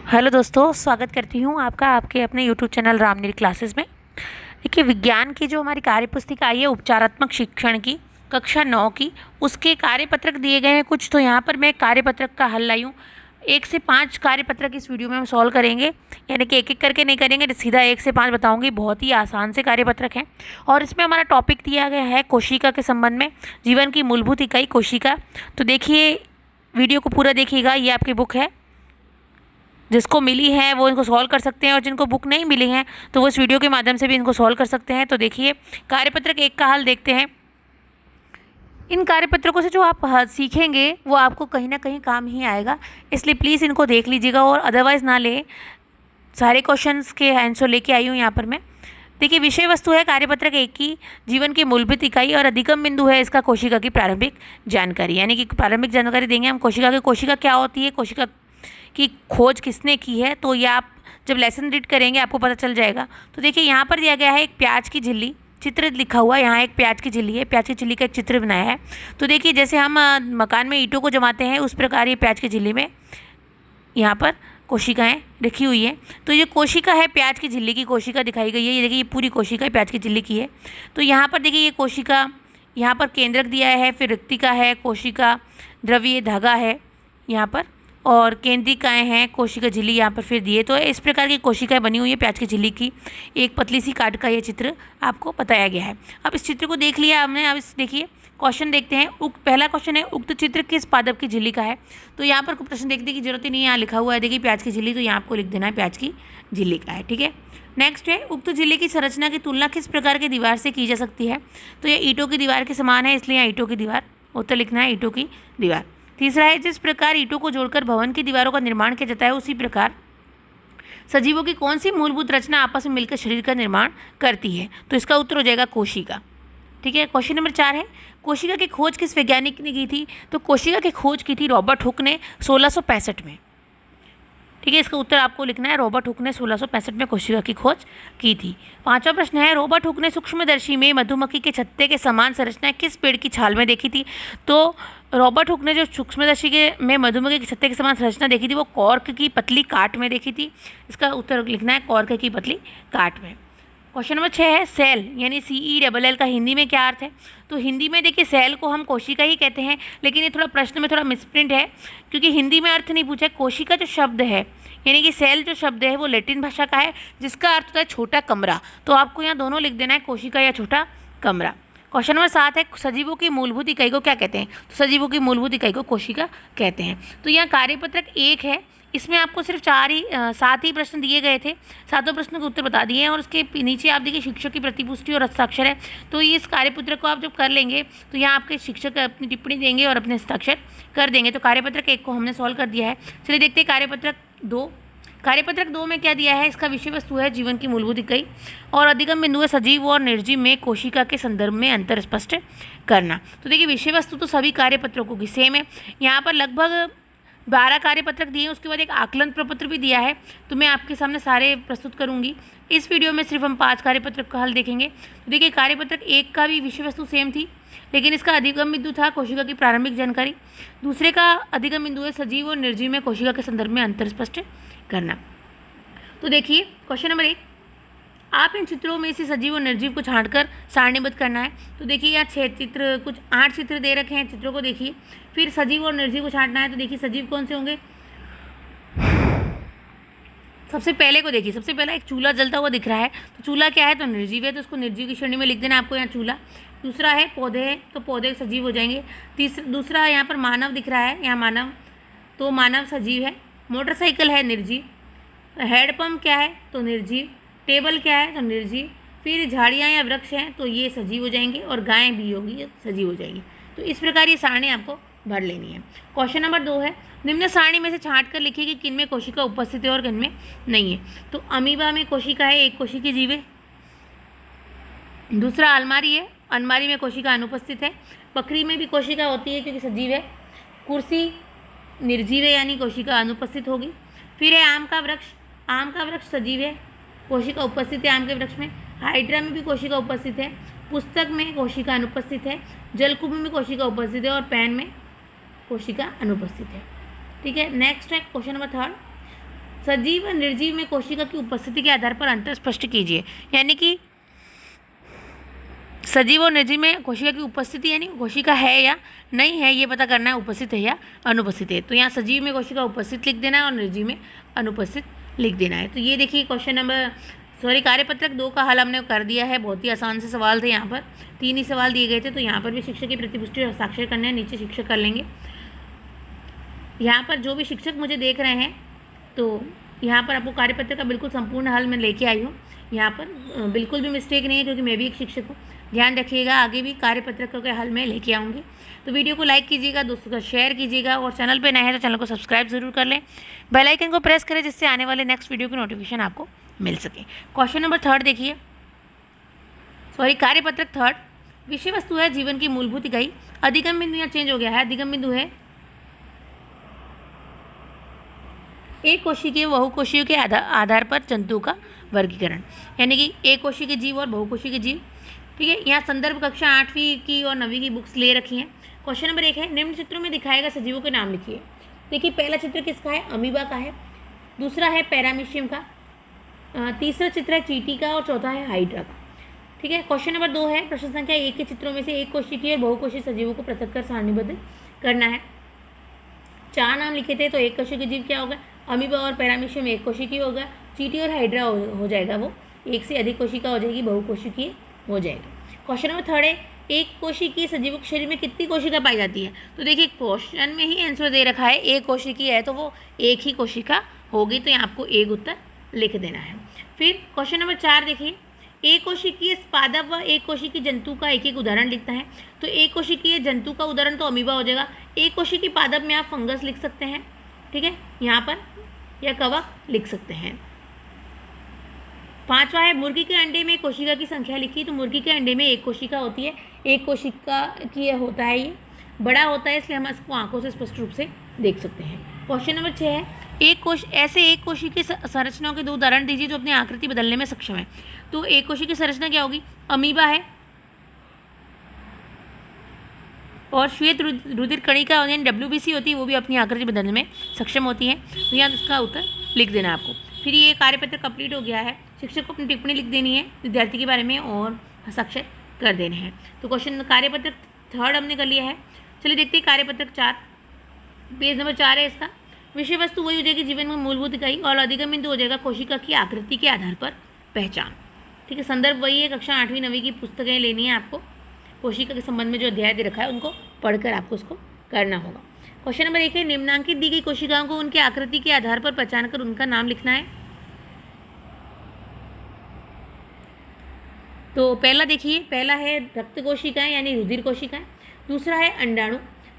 Hello दोस्तों, स्वागत करती हूँ आपका आपके अपने यूट्यूब चैनल रामनील क्लासेस में। देखिए, विज्ञान की जो हमारी कार्यपुस्तिका आई है उपचारात्मक शिक्षण की कक्षा 9 की, उसके कार्यपत्रक दिए गए हैं कुछ। तो यहाँ पर मैं कार्यपत्रक का हल लाई हूँ। 1 से 5 कार्यपत्रक इस वीडियो में हम सॉल्व करेंगे, यानी कि एक एक करके नहीं करेंगे, सीधा 1 से 5 बताऊँगी। बहुत ही आसान से कार्यपत्रक हैं और इसमें हमारा टॉपिक दिया गया है कोशिका के संबंध में, जीवन की मूलभूत इकाई कोशिका। तो देखिए, वीडियो को पूरा देखिएगा। ये आपकी बुक है, जिसको मिली है वो इनको सॉल्व कर सकते हैं, और जिनको बुक नहीं मिली है तो वो इस वीडियो के माध्यम से भी इनको सॉल्व कर सकते हैं। तो देखिए, कार्यपत्रक 1 का हल देखते हैं। इन कार्यपत्रकों से जो आप सीखेंगे वो आपको कहीं ना कहीं काम ही आएगा, इसलिए प्लीज़ इनको देख लीजिएगा और अदरवाइज़ ना ले। सारे क्वेश्चंस के आंसर लेके आई हूँ यहाँ पर मैं। देखिए, विषय वस्तु है कार्यपत्रक 1 की जीवन की मूलभूत इकाई, और अधिगम बिंदु है इसका कोशिका की प्रारंभिक जानकारी, यानी कि प्रारंभिक जानकारी देंगे हम कोशिका की। कोशिका क्या होती है, कोशिका की खोज किसने की है, तो ये आप जब लेसन रीड करेंगे आपको पता चल जाएगा। तो देखिए, यहाँ पर दिया गया है एक प्याज की झिल्ली, चित्र लिखा हुआ है यहाँ। एक प्याज की झिल्ली है, प्याज की झिल्ली का एक चित्र बनाया है। तो देखिए, जैसे हम मकान में ईंटों को जमाते हैं उस प्रकार ये प्याज की झिल्ली में यहाँ पर कोशिकाएं लिखी हुई है। तो ये कोशिका है, प्याज की झिल्ली की कोशिका दिखाई गई है। ये देखिए, ये पूरी कोशिका प्याज की झिल्ली की है। तो यहाँ पर देखिए, ये कोशिका, यहाँ पर केंद्रक दिया है, फिर रिक्तिका है, कोशिका द्रव्य धागा है यहाँ पर, और केंद्रिकाएँ हैं, कोशिका झिल्ली यहाँ पर फिर दिए। तो इस प्रकार की कोशिकाएं बनी हुई है प्याज की झिल्ली की। एक पतली सी काट का ये चित्र आपको बताया गया है। अब इस चित्र को देख लिया हमने। अब इस देखिए, क्वेश्चन देखते हैं। पहला क्वेश्चन है, उक्त चित्र किस पादप की झिल्ली का है। तो यहाँ पर प्रश्न देखने की जरूरत ही नहीं है, यहाँ लिखा हुआ है देखिए प्याज की झिल्ली, तो यहाँ आपको लिख देना है प्याज की झिल्ली का है। ठीक है। नेक्स्ट है, उक्त झिल्ली की संरचना की तुलना किस प्रकार की दीवार से की जा सकती है। तो ये ईंटों की दीवार के समान है, इसलिए यहाँ ईंटों की दीवार, उत्तर लिखना है ईंटों की दीवार। तीसरा है, जिस प्रकार ईंटों को जोड़कर भवन की दीवारों का निर्माण किया जाता है, उसी प्रकार सजीवों की कौन सी मूलभूत रचना आपस में मिलकर शरीर का निर्माण करती है। तो इसका उत्तर हो जाएगा कोशिका। ठीक है। क्वेश्चन नंबर 4 है, कोशिका की खोज किस वैज्ञानिक ने की थी। तो कोशिका की खोज की थी रॉबर्ट हुक ने 1665 में। ठीक है, इसका उत्तर आपको लिखना है, रॉबर्ट हुक ने 1665 में कोशिका की खोज की थी। पांचवा प्रश्न है, रॉबर्ट हुक ने सूक्ष्मदर्शी में मधुमक्खी के छत्ते के समान संरचना किस पेड़ की छाल में देखी थी। तो रॉबर्ट हुक ने जो सूक्ष्मदर्शी के में मधुमक्खी के छत्ते के समान संरचना देखी थी वो कॉर्क की पतली काट में देखी थी। इसका उत्तर लिखना है कॉर्क की पतली काट में। क्वेश्चन नंबर 6 है, सेल यानी CELL का हिंदी में क्या अर्थ है। तो हिंदी में देखिए, सेल को हम कोशिका ही कहते हैं, लेकिन ये थोड़ा प्रश्न में थोड़ा मिसप्रिंट है, क्योंकि हिंदी में अर्थ नहीं पूछा है। कोशिका जो शब्द है, यानी कि सेल जो शब्द है वो लैटिन भाषा का है, जिसका अर्थ होता है छोटा कमरा। तो आपको यहाँ दोनों लिख देना है, कोशिका या छोटा कमरा। क्वेश्चन नंबर 7 है, सजीवों की मूलभूत इकाई को क्या कहते हैं। तो सजीवों की मूलभूत इकाई को कोशिका कहते हैं। तो यहाँ कार्यपत्रक 1 है, इसमें आपको सिर्फ 7 ही प्रश्न दिए गए थे, सातों प्रश्नों के उत्तर बता दिए हैं, और उसके नीचे आप देखिए शिक्षक की प्रतिपुष्टि और हस्ताक्षर है। तो ये इस कार्यपत्र को आप जब कर लेंगे तो यहाँ आपके शिक्षक अपनी टिप्पणी देंगे और अपने हस्ताक्षर कर देंगे। तो कार्यपत्रक 1 को हमने सॉल्व कर दिया है। चलिए देखते हैं कार्यपत्रक 2। कार्यपत्रक 2 में क्या दिया है, इसका विषय वस्तु है जीवन की मूलभूत इकाई, और अधिगम बिंदु है सजीव और निर्जीव में कोशिका के संदर्भ में अंतर स्पष्ट करना। तो देखिए, विषय वस्तु तो सभी कार्यपत्रकों की सेम है। यहाँ पर लगभग 12 कार्यपत्रक दिए हैं, उसके बाद एक आकलन प्रपत्र भी दिया है। तो मैं आपके सामने सारे प्रस्तुत करूंगी। इस वीडियो में सिर्फ हम 5 कार्यपत्रक का हल देखेंगे। तो देखिए, कार्यपत्रक 1 का भी विषय वस्तु सेम थी, लेकिन इसका अधिगम बिंदु था कोशिका की प्रारंभिक जानकारी। दूसरे का अधिगम बिंदु है सजीव और निर्जीव में कोशिका के संदर्भ में अंतर स्पष्ट करना। तो देखिए, क्वेश्चन नंबर 1, आप इन चित्रों में से सजीव और निर्जीव को छांटकर सारणीबद्ध करना है। तो देखिए, यहाँ 6 चित्र, कुछ 8 चित्र दे रखे हैं, चित्रों को देखिए, फिर सजीव और निर्जीव को छांटना है। तो देखिए, सजीव कौन से होंगे, सबसे पहले को देखिए, सबसे पहला एक चूल्हा जलता हुआ दिख रहा है। तो चूल्हा क्या है, तो निर्जीव है, तो उसको निर्जीव की श्रेणी में लिख देना आपको यहाँ चूल्हा। दूसरा है पौधे है, तो पौधे सजीव हो जाएंगे। दूसरा यहाँ पर मानव दिख रहा है, यहाँ मानव, तो मानव सजीव है। मोटरसाइकिल है, निर्जीव। हैंडपम्प क्या है, तो निर्जीव। टेबल क्या है, तो निर्जीव। फिर झाड़ियाँ या वृक्ष हैं, तो ये सजीव हो जाएंगे, और गाय भी होगी, सजीव हो जाएगी। तो इस प्रकार ये सारणी आपको भर लेनी है। क्वेश्चन नंबर 2 है, निम्न सारणी में से छांट कर लिखिए कि किन में कोशिका उपस्थित है और किन में नहीं है। तो अमीबा में कोशिका है, एक कोशिकीय जीव है। दूसरा अलमारी है, अलमारी में कोशिका अनुपस्थित है। बकरी में भी कोशिका होती है क्योंकि सजीव है। कुर्सी निर्जीव है, यानी कोशिका अनुपस्थित होगी। फिर है आम का वृक्ष, आम का वृक्ष सजीव है, कोशिका उपस्थित है आम के वृक्ष में। हाइड्रा में भी कोशिका उपस्थित है। पुस्तक में कोशिका अनुपस्थित है। जलकुंभ में कोशिका उपस्थित है, और पेन में कोशिका अनुपस्थित है। ठीक है। नेक्स्ट है क्वेश्चन नंबर 3, सजीव व निर्जीव में कोशिका की उपस्थिति के आधार पर अंतर स्पष्ट कीजिए। यानी कि सजीव और निर्जीव में कोशिका की उपस्थिति यानी कोशिका है या नहीं है ये पता करना है, उपस्थित है या अनुपस्थित है। तो यहाँ सजीव में कोशिका उपस्थित लिख देना है और निर्जीव में अनुपस्थित लिख देना है। तो ये देखिए क्वेश्चन नंबर कार्यपत्रक 2 का हल हमने कर दिया है। बहुत ही आसान से सवाल थे, यहाँ पर 3 ही सवाल दिए गए थे। तो यहाँ पर भी शिक्षक की प्रतिपुष्टि और हस्ताक्षर करने हैं, नीचे शिक्षक कर लेंगे। यहाँ पर जो भी शिक्षक मुझे देख रहे हैं तो यहाँ पर आपको कार्यपत्र का बिल्कुल संपूर्ण हल मैं लेके आई हूँ। यहाँ पर बिल्कुल भी मिस्टेक नहीं है क्योंकि मैं भी एक शिक्षक हूँ। ध्यान रखिएगा, आगे भी कार्यपत्र के हल में लेके आऊँगी। तो वीडियो को लाइक कीजिएगा, दोस्तों का शेयर कीजिएगा और चैनल पे नए हैं तो चैनल को सब्सक्राइब जरूर कर लें। बेल आइकन को प्रेस करें जिससे आने वाले नेक्स्ट वीडियो की नोटिफिकेशन आपको मिल सके। क्वेश्चन नंबर 3 देखिए, कार्यपत्रक 3 विषय वस्तु है जीवन की मूलभूत इकाई। अधिगम बिंदु यहाँ चेंज हो गया है, अधिगम बिंदु है एक कोशिकीय बहुकोशिकीय के आधार पर जंतु का वर्गीकरण, यानी कि एक कोशिकीय जीव और बहुकोशिकीय जीव। ठीक है, यहाँ संदर्भ कक्षा 8वीं की और 9वीं की बुक्स ले रखी हैं। क्वेश्चन नंबर 1 है, निम्न चित्रों में दिखाए गए सजीवों के नाम लिखिए। देखिए पहला चित्र किसका है, अमीबा का है, दूसरा है पैरामीशियम का, तीसरा चित्र है चींटी का और चौथा है हाइड्रा का। ठीक है, क्वेश्चन नंबर 2 है, प्रश्न संख्या 1 के चित्रों में से एक कोशिकीय और बहुकोशिकीय सजीवों को पृथक कर सारणीबद्ध करना है। 4 नाम लिखे थे तो एक कोशिकीय जीव क्या होगा, अमीबा और पैरामीशियम एक कोशिकीय होगा, चींटी और हाइड्रा हो जाएगा वो एक से अधिक कोशिका हो जाएगी, बहुकोशिकीय हो जाएगा। क्वेश्चन नंबर 3 है, एक कोशिकीय सजीवों के शरीर में कितनी कोशिका पाई जाती है। तो देखिए क्वेश्चन में ही आंसर दे रखा है एक कोशिकीय है तो वो एक ही कोशिका होगी, तो यहाँ आपको एक उत्तर लिख देना है। फिर क्वेश्चन नंबर 4 देखिए, एक कोशिकीय पादप व एक कोशिकीय जंतु का एक एक उदाहरण लिखता है। तो एक कोशिकीय जंतु का उदाहरण तो अमीबा हो जाएगा, एक कोशिकीय पादप में आप फंगस लिख सकते हैं। ठीक है, यहाँ पर या कवक लिख सकते हैं। 5वां है, मुर्गी के अंडे में कोशिका की संख्या लिखी। तो मुर्गी के अंडे में एक कोशिका होती है, एक कोशिका की होता है, ये बड़ा होता है इसलिए हम इसको आंखों से स्पष्ट रूप से देख सकते हैं। क्वेश्चन नंबर 6 है, एक कोशिकीय संरचनाओं के 2 उदाहरण दीजिए जो अपनी आकृति बदलने में सक्षम है। तो एक कोशिकीय संरचना क्या होगी, अमीबा है और श्वेत रुधिर कणिका यानी WBC होती है, वो भी अपनी आकृति बदलने में सक्षम होती है। तो यहाँ इसका उत्तर लिख देना आपको। फिर ये कार्यपत्र कंप्लीट हो गया है, शिक्षक को अपनी टिप्पणी लिख देनी है विद्यार्थी के बारे में और हस्ताक्षर कर देने हैं। तो क्वेश्चन कार्यपत्र 3 हमने कर लिया है। चलिए देखते हैं कार्यपत्रक 4, पेज नंबर 4 है इसका। विषय वस्तु वही हो जाएगी जीवन में मूलभूत इकाई और अधिगम बिंदु हो जाएगा कोशिका की आकृति के आधार पर पहचान। ठीक है, संदर्भ वही है, कक्षा 8वीं 9वीं की पुस्तकें लेनी है आपको। कोशिका के संबंध में जो अध्याय दे रखा है उनको पढ़कर आपको उसको करना होगा। क्वेश्चन नंबर 1 है, निम्नांकित दी गई कोशिकाओं को उनके आकृति के आधार पर पहचान कर उनका नाम लिखना है। तो पहला देखिए, पहला है रक्त कोशिकाएं यानी रुधिर कोशिकाएं, दूसरा है अंडाणु,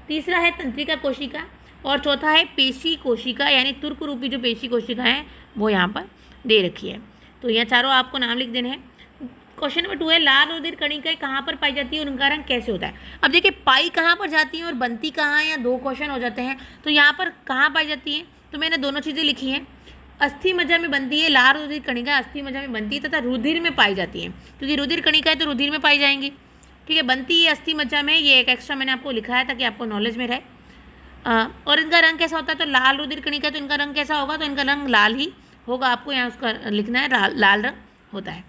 तीसरा है तंत्रिका कोशिका और चौथा है पेशी कोशिका यानी तुर्क रूपी जो पेशी कोशिका है वो यहाँ पर दे रखी है। तो यहाँ चारों आपको नाम लिख देने हैं। क्वेश्चन नंबर 2 है, लाल रुधिर कणिकाएं कहाँ पर पाई जाती है और उनका रंग कैसे होता है। अब देखिए पाई कहाँ पर जाती है और बनती कहाँ है, या 2 क्वेश्चन हो जाते हैं। तो यहाँ पर कहाँ पाई जाती है, तो मैंने दोनों चीज़ें लिखी हैं। अस्थि मज्जा में बनती है, लाल रुधिर कणिका अस्थि मज्जा में बनती है तथा रुधिर में पाई जाती है, क्योंकि रुधिर कणिका है तो रुधिर में पाई जाएंगी। ठीक है, बनती है अस्थि मज्जा में, ये एक एक्स्ट्रा मैंने आपको लिखा है ताकि आपको नॉलेज में रहे। और इनका रंग कैसा होता है, तो लाल रुधिर कणिका तो इनका रंग कैसा होगा, तो इनका रंग लाल ही होगा, आपको यहाँ उसका लिखना है, लाल रंग होता है।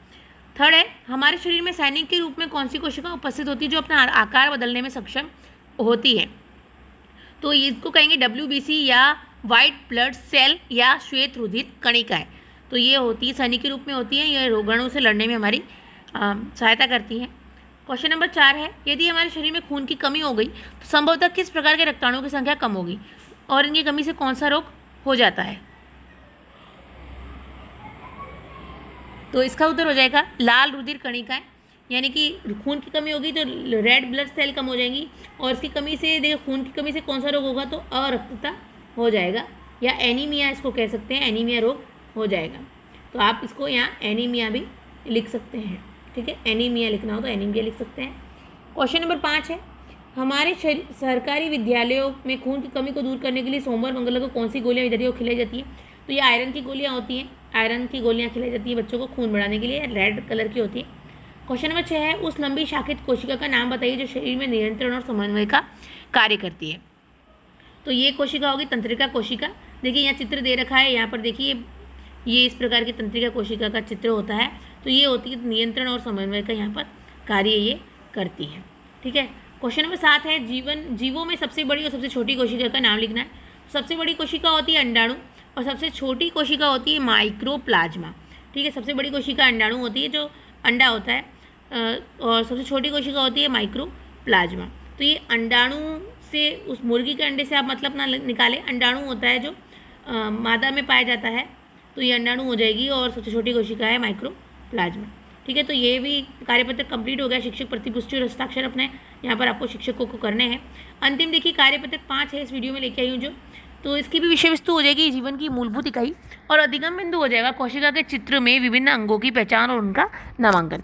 3 है, हमारे शरीर में सैनिक के रूप में कौन सी कोशिका उपस्थित होती है जो अपना आकार बदलने में सक्षम होती है। तो इसको कहेंगे WBC या वाइट ब्लड सेल या श्वेत रुधिर कणिका है। तो ये होती है सैनिक के रूप में होती है, ये रोगाणु से लड़ने में हमारी सहायता करती हैं। क्वेश्चन नंबर 4 है, यदि हमारे शरीर में खून की कमी हो गई तो संभवतः किस प्रकार के रक्ताणुओं की संख्या कम होगी और इनकी कमी से कौन सा रोग हो जाता है। तो इसका उत्तर हो जाएगा लाल रुधिर कणिकाएं, यानी कि खून की कमी होगी तो रेड ब्लड सेल कम हो जाएंगी और इसकी कमी से देखिए खून की कमी से कौन सा रोग होगा, तो अरक्तता हो जाएगा या एनीमिया इसको कह सकते हैं, एनीमिया रोग हो जाएगा। तो आप इसको यहाँ एनीमिया भी लिख सकते हैं। ठीक है, एनीमिया लिखना हो तो एनीमिया लिख सकते हैं। क्वेश्चन नंबर 5 है, हमारे सरकारी विद्यालयों में खून की कमी को दूर करने के लिए सोमवार मंगलवार को कौन सी गोलियाँ विद्यार्थियों को खिलाई जाती हैं। तो ये आयरन की गोलियाँ होती हैं, आयरन की गोलियाँ खिलाई जाती है बच्चों को खून बढ़ाने के लिए, रेड कलर की होती है। क्वेश्चन नंबर 6 है, उस लंबी शाखित कोशिका का नाम बताइए जो शरीर में नियंत्रण और समन्वय का कार्य करती है। तो ये कोशिका होगी तंत्रिका कोशिका, देखिए यहाँ चित्र दे रखा है, यहाँ पर देखिए ये इस प्रकार की तंत्रिका कोशिका का चित्र होता है। तो ये होती है नियंत्रण और समन्वय का यहाँ पर कार्य ये करती है। ठीक है। क्वेश्चन नंबर 7 है जीवों में सबसे बड़ी और सबसे छोटी कोशिका का नाम लिखना है। सबसे बड़ी कोशिका होती है अंडाणु और सबसे छोटी कोशिका होती है माइक्रोप्लाज्मा। ठीक है। सबसे बड़ी कोशिका अंडाणु होती है जो अंडा होता है, और सबसे छोटी कोशिका होती है माइक्रोप्लाज्मा। तो ये अंडाणु से, उस मुर्गी के अंडे से आप मतलब ना निकालें, अंडाणु होता है जो मादा में पाया जाता है, तो ये अंडाणु हो जाएगी और सबसे छोटी कोशिका है माइक्रोप्लाज्मा। ठीक है। तो ये भी कार्यपत्र कंप्लीट हो गया। शिक्षक प्रतिपुष्टि और हस्ताक्षर अपने यहाँ पर आपको शिक्षकों को करने हैं। अंतिम देखिए कार्यपत्र 5 है, इस वीडियो में लेके आई हूँ जो, तो इसकी भी विषय वस्तु हो जाएगी जीवन की मूलभूत इकाई, और अधिगम बिंदु हो जाएगा कोशिका के चित्र में विभिन्न अंगों की पहचान और उनका नामांकन।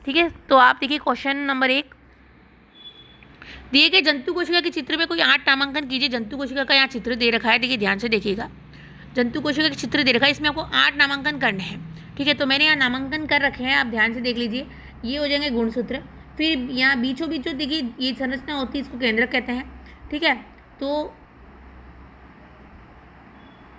ठीक है। तो आप देखिए क्वेश्चन नंबर 1, दिए गए जंतु कोशिका के चित्र में कोई 8 नामांकन कीजिए। जंतु कोशिका का यहाँ चित्र दे रखा है, देखिए ध्यान से देखिएगा, जंतु कोशिका के चित्र दे रखा है, इसमें आपको 8 नामांकन करने हैं। ठीक है। तो मैंने यहाँ नामांकन कर रखे हैं, आप ध्यान से देख लीजिए। ये हो जाएंगे गुणसूत्र, फिर यहाँ बीचों बीचों देखिए ये संरचना होती है, इसको केंद्रक कहते हैं। ठीक है। तो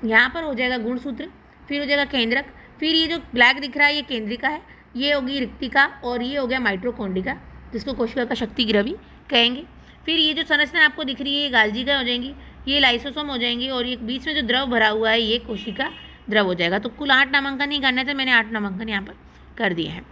यहाँ पर हो जाएगा गुणसूत्र, फिर हो जाएगा केंद्रक, फिर ये जो ब्लैक दिख रहा है ये केंद्रिका है, ये होगी रिक्तिका, और ये हो गया माइटोकॉन्ड्रिया, जिसको कोशिका का शक्ति गृह भी कहेंगे। फिर ये जो संरचना आपको दिख रही है ये गाल्जिका हो जाएंगी, ये लाइसोसोम हो जाएंगे, और ये बीच में जो द्रव भरा हुआ है ये कोशिका द्रव हो जाएगा। तो कुल 8 नामांकन ही करने थे, मैंने 8 नामांकन यहाँ पर कर दिए हैं।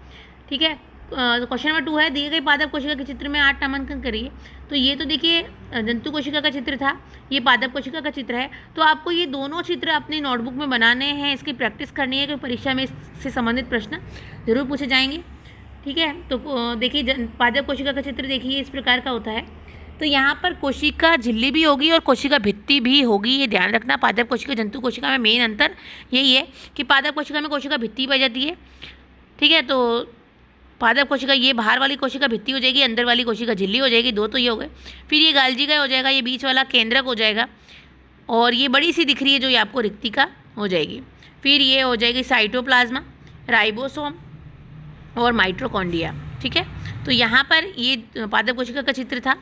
ठीक है। क्वेश्चन नंबर 2 है, दिए गए पादप कोशिका के चित्र में 8 नामांकन करिए। तो ये तो देखिए जंतु कोशिका का चित्र था, ये पादप कोशिका का चित्र है। तो आपको ये दोनों चित्र अपनी नोटबुक में बनाने हैं, इसकी प्रैक्टिस करनी है, क्योंकि परीक्षा में इससे संबंधित प्रश्न जरूर पूछे जाएंगे। ठीक है। तो देखिए पादप कोशिका का चित्र देखिए इस प्रकार का होता है। तो यहाँ पर कोशिका झिल्ली भी होगी और कोशिका भित्ति भी होगी, ये ध्यान रखना। पादप कोशिका जंतु कोशिका में मेन अंतर यही है कि पादप कोशिका में कोशिका भित्ति पाई जाती है। ठीक है। तो पादप कोशिका ये बाहर वाली कोशिका भित्ति हो जाएगी, अंदर वाली कोशिका झिल्ली हो जाएगी, 2 तो ये हो गए। फिर ये गाल्जिका हो जाएगा, ये बीच वाला केंद्रक हो जाएगा, और ये बड़ी सी दिख रही है जो ये आपको रिक्तिका हो जाएगी। फिर ये हो जाएगी साइटोप्लाज्मा, राइबोसोम और माइटोकॉन्ड्रिया। ठीक है। तो यहाँ पर ये पादप कोशिका का चित्र था।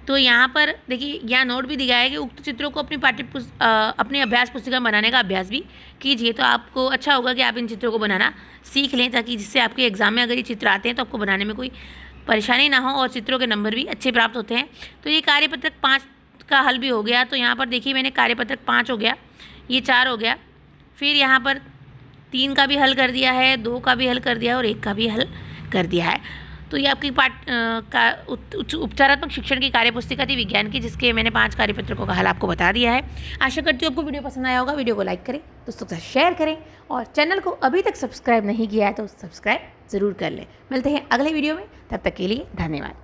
तो यहाँ पर देखिए यहाँ नोट भी दिया है कि उक्त चित्रों को अपनी अभ्यास पुस्तिका बनाने का अभ्यास भी कीजिए। तो आपको अच्छा होगा कि आप इन चित्रों को बनाना सीख लें, ताकि जिससे आपके एग्जाम में अगर ये चित्र आते हैं तो आपको बनाने में कोई परेशानी ना हो, और चित्रों के नंबर भी अच्छे प्राप्त होते हैं। तो ये कार्यपत्रक 5 का हल भी हो गया। तो यहाँ पर देखिए मैंने कार्यपत्रक 5 हो गया, ये 4 हो गया, फिर यहाँ पर 3 का भी हल कर दिया है, 2 का भी हल कर दिया है, और 1 का भी हल कर दिया है। तो ये आपकी उपचारात्मक शिक्षण की कार्यपुस्तिका थी विज्ञान की, जिसके मैंने 5 कार्यपत्रकों का हल आपको बता दिया है। आशा करती हूँ आपको वीडियो पसंद आया होगा। वीडियो को लाइक करें, दोस्तों के साथ शेयर करें, और चैनल को अभी तक सब्सक्राइब नहीं किया है तो सब्सक्राइब ज़रूर कर लें। मिलते हैं अगले वीडियो में, तब तक के लिए धन्यवाद।